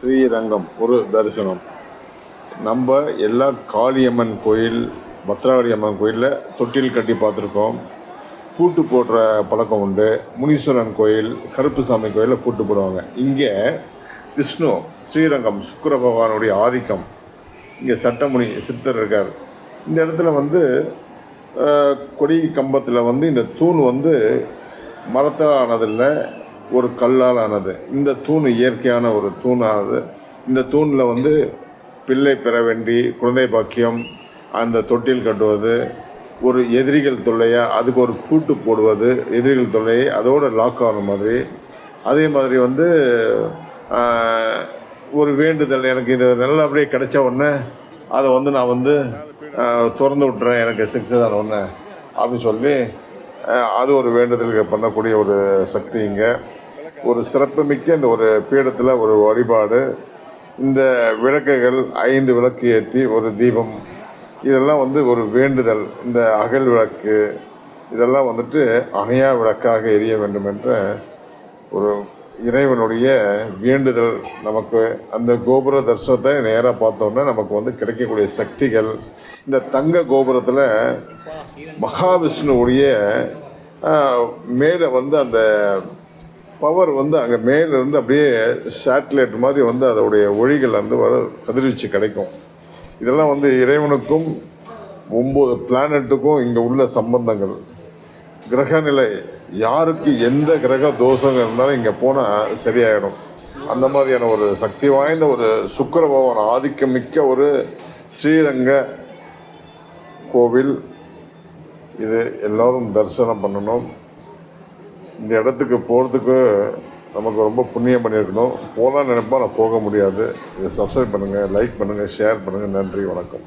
ஸ்ரீரங்கம் ஒரு தரிசனம். நம்ம எல்லா காளியம்மன் கோயில், பத்ரகாளி அம்மன் கோயிலில் தொட்டில் கட்டி பார்த்துருக்கோம். பூட்டு போடுற பழக்கம் உண்டு. முனீஸ்வரன் கோயில், கருப்புசாமி கோயிலில் பூட்டு போடுவாங்க. இங்கே விஷ்ணு, ஸ்ரீரங்கம் சுக்கிர பகவானுடைய ஆதிக்கம். இங்கே சட்டமுனி சித்தர் இருக்கார். இந்த இடத்துல கொடி கம்பத்தில் இந்த தூண் மரத்தால் ஆனதில்லை, ஒரு கல்லால் ஆனது. இந்த தூண் இயற்கையான ஒரு தூணானது. இந்த தூணில் பிள்ளை பெற வேண்டி குழந்தை பாக்கியம், அந்த தொட்டில் கட்டுவது, ஒரு எதிரிகள் தொல்லையாக அதுக்கு ஒரு பூட்டு போடுவது, எதிரிகள் தொல்லையை அதோடு லாக் ஆகிற மாதிரி. அதே மாதிரி ஒரு வேண்டுதல், எனக்கு இது நல்லபடியே கிடைச்ச உடனே அதை நான் திறந்து விட்டுறேன், எனக்கு சக்ஸஸ் ஆன உடனே அப்படின்னு சொல்லி அது ஒரு வேண்டுதலுக்கு பண்ணக்கூடிய ஒரு சக்தி. இங்கே ஒரு சிறப்புமிக்க இந்த ஒரு பீடத்தில் ஒரு வழிபாடு. இந்த விளக்குகள் 5 விளக்கு ஏற்றி ஒரு தீபம், இதெல்லாம் ஒரு வேண்டுதல். இந்த அகல் விளக்கு இதெல்லாம் அணையா விளக்காக எரிய வேண்டும் என்ற ஒரு இறைவனுடைய வேண்டுதல். நமக்கு அந்த கோபுர தரிசனத்தை நேராக பார்த்தோன்னா நமக்கு கிடைக்கக்கூடிய சக்திகள். இந்த தங்க கோபுரத்தில் மகாவிஷ்ணுவுடைய மேலே அந்த பவர் அங்கே மேலேருந்து அப்படியே சேட்டலைட் மாதிரி அதோடைய ஒளிகள் கதிர்வீச்சு கிடைக்கும். இதெல்லாம் இறைவனுக்கும் 9 பிளானட்டுக்கும் இங்கே உள்ள சம்பந்தங்கள். கிரகநிலை, யாருக்கு எந்த கிரக தோஷங்கள் இருந்தாலும் இங்கே போனால் சரியாயிடும். அந்த மாதிரியான ஒரு சக்தி வாய்ந்த ஒரு சுக்கிர பகவான் ஆதிக்கமிக்க ஒரு ஸ்ரீரங்க கோவில். இது எல்லோரும் தரிசனம் பண்ணணும். இந்த இடத்துக்கு போகிறதுக்கு நமக்கு ரொம்ப புண்ணியம் பண்ணியிருக்கணும். போகலான்னு நினைப்போம், நான் போக முடியாது. இதை சப்ஸ்கிரைப் பண்ணுங்கள், லைக் பண்ணுங்கள், ஷேர் பண்ணுங்கள். நன்றி, வணக்கம்.